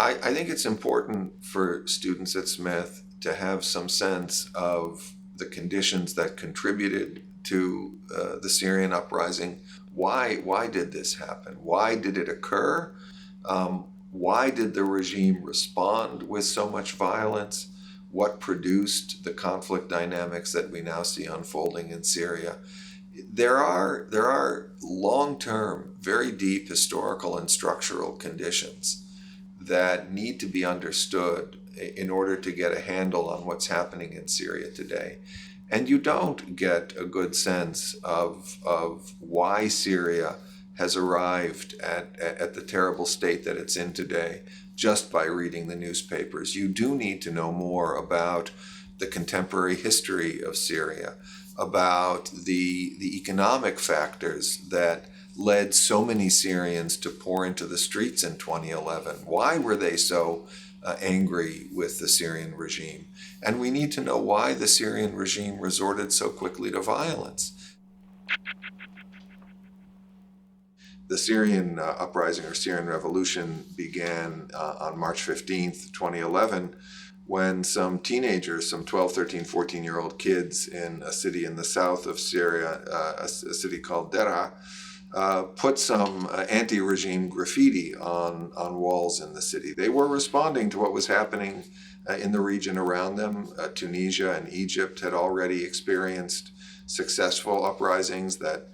I think it's important for students at Smith to have some sense of the conditions that contributed to the Syrian uprising. Why did this happen? Why did it occur? Why did the regime respond with so much violence? What produced the conflict dynamics that we now see unfolding in Syria? There are long-term, very deep historical and structural conditions that need to be understood in order to get a handle on what's happening in Syria today. And you don't get a good sense of why Syria has arrived at the terrible state that it's in today just by reading the newspapers. You do need to know more about the contemporary history of Syria, about the economic factors that led so many Syrians to pour into the streets in 2011. Why were they so angry with the Syrian regime? And we need to know why the Syrian regime resorted so quickly to violence. The Syrian uprising or Syrian revolution began on March 15th, 2011, when some teenagers, some 12, 13, 14-year-old kids in a city in the south of Syria, a city called Deraa, put some anti-regime graffiti on walls in the city. They were responding to what was happening in the region around them. Tunisia and Egypt had already experienced successful uprisings that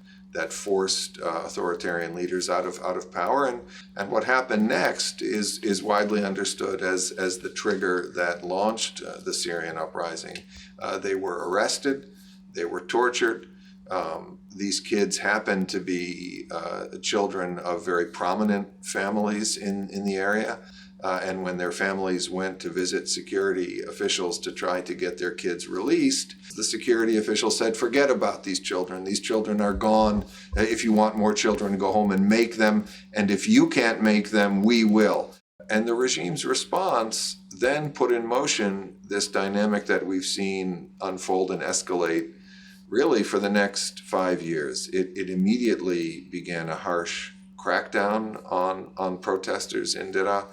forced authoritarian leaders out of power. And what happened next is widely understood as the trigger that launched the Syrian uprising. They were arrested, they were tortured. These kids happened to be children of very prominent families in the area. And when their families went to visit security officials to try to get their kids released, the security official said, forget about these children. These children are gone. If you want more children, go home and make them. And if you can't make them, we will. And the regime's response then put in motion this dynamic that we've seen unfold and escalate really for the next 5 years. It immediately began a harsh crackdown on protesters in Deraa.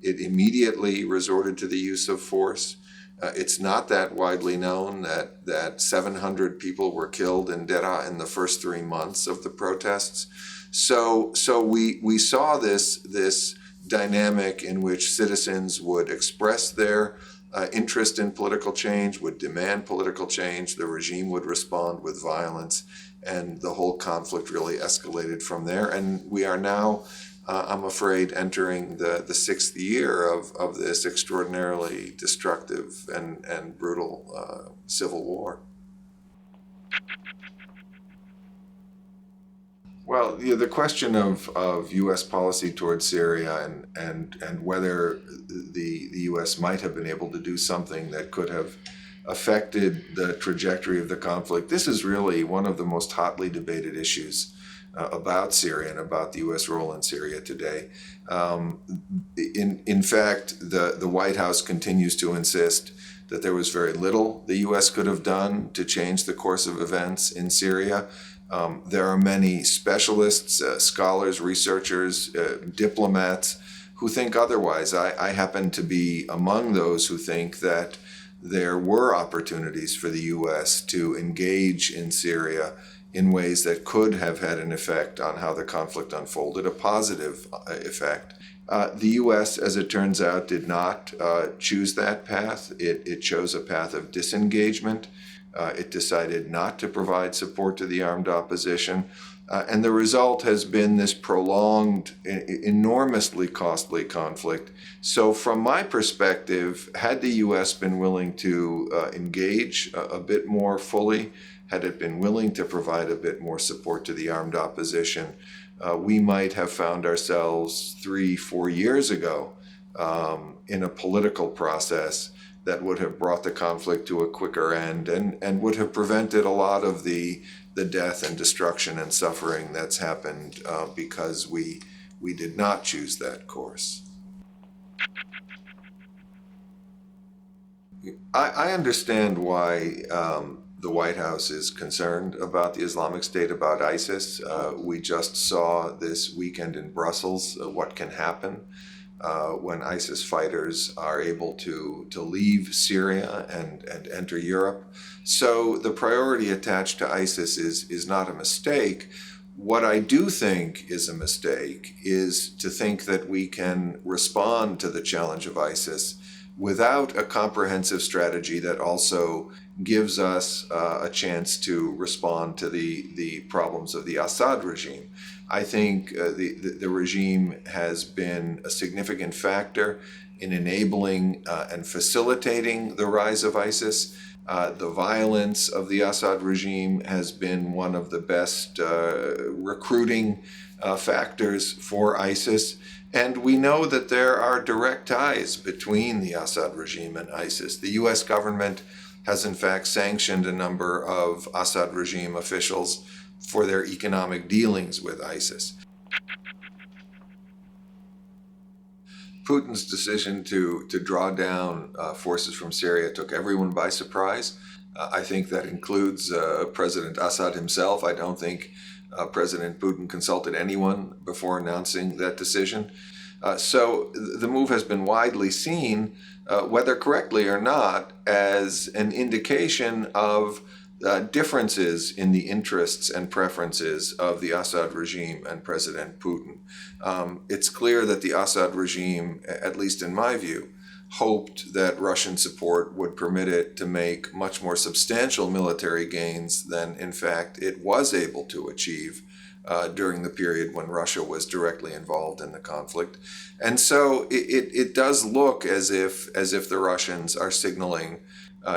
It immediately resorted to the use of force. It's not that widely known that 700 people were killed in Deraa in the first 3 months of the protests. So we saw this dynamic in which citizens would express their interest in political change, would demand political change. The regime would respond with violence, and the whole conflict really escalated from there. And we are now, I'm afraid, entering the 6th year of this extraordinarily destructive and brutal civil war. Well, the question of U.S. policy towards Syria and whether the U.S. might have been able to do something that could have affected the trajectory of the conflict, this is really one of the most hotly debated issues about Syria and about the U.S. role in Syria today. In fact, the White House continues to insist that there was very little the U.S. could have done to change the course of events in Syria. There are many specialists, scholars, researchers, diplomats who think otherwise. I happen to be among those who think that there were opportunities for the U.S. to engage in Syria in ways that could have had an effect on how the conflict unfolded, a positive effect. The U.S., as it turns out, did not choose that path. It chose a path of disengagement. It decided not to provide support to the armed opposition. And the result has been this prolonged, enormously costly conflict. So from my perspective, had the U.S. been willing to engage a bit more fully, had it been willing to provide a bit more support to the armed opposition, we might have found ourselves 3-4 years ago in a political process that would have brought the conflict to a quicker end and would have prevented a lot of the death and destruction and suffering that's happened because we did not choose that course. I understand why the White House is concerned about the Islamic State, about ISIS. We just saw this weekend in Brussels what can happen when ISIS fighters are able to leave Syria and enter Europe. So the priority attached to ISIS is not a mistake. What I do think is a mistake is to think that we can respond to the challenge of ISIS without a comprehensive strategy that also gives us a chance to respond to the problems of the Assad regime. I think the regime has been a significant factor in enabling and facilitating the rise of ISIS. The violence of the Assad regime has been one of the best recruiting factors for ISIS. And we know that there are direct ties between the Assad regime and ISIS. The US government has in fact sanctioned a number of Assad regime officials for their economic dealings with ISIS. Putin's decision to draw down forces from Syria took everyone by surprise. I think that includes President Assad himself. I don't think President Putin consulted anyone before announcing that decision. So the move has been widely seen, whether correctly or not, as an indication of differences in the interests and preferences of the Assad regime and President Putin. It's clear that the Assad regime, at least in my view, hoped that Russian support would permit it to make much more substantial military gains than, in fact, it was able to achieve during the period when Russia was directly involved in the conflict. And so it does look as if the Russians are signaling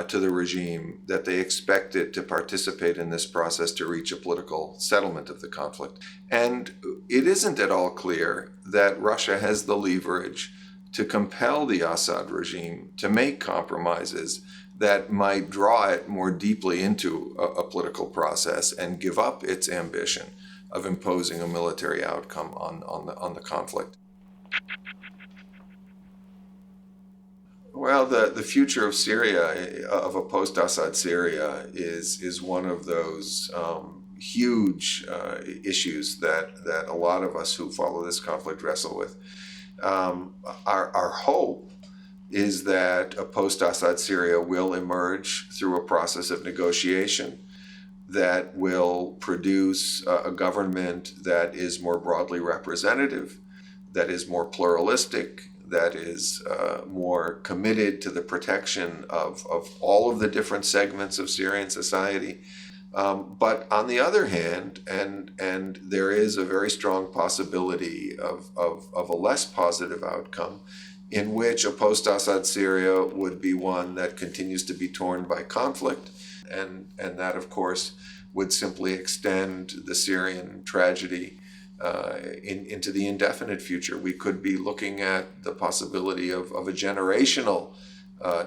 to the regime that they expect it to participate in this process to reach a political settlement of the conflict. And it isn't at all clear that Russia has the leverage to compel the Assad regime to make compromises that might draw it more deeply into a political process and give up its ambition of imposing a military outcome on the conflict. Well, the future of Syria, of a post-Assad Syria, is one of those huge issues that a lot of us who follow this conflict wrestle with. Our hope is that a post-Assad Syria will emerge through a process of negotiation that will produce a government that is more broadly representative, that is more pluralistic, that is more committed to the protection of all of the different segments of Syrian society. But on the other hand, and there is a very strong possibility of a less positive outcome, in which a post-Assad Syria would be one that continues to be torn by conflict, and that, of course, would simply extend the Syrian tragedy into the indefinite future. We could be looking at the possibility of a generational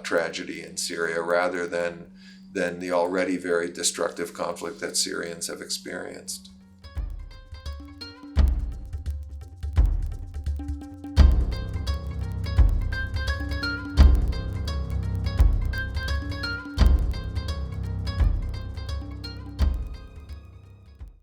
tragedy in Syria rather than the already very destructive conflict that Syrians have experienced.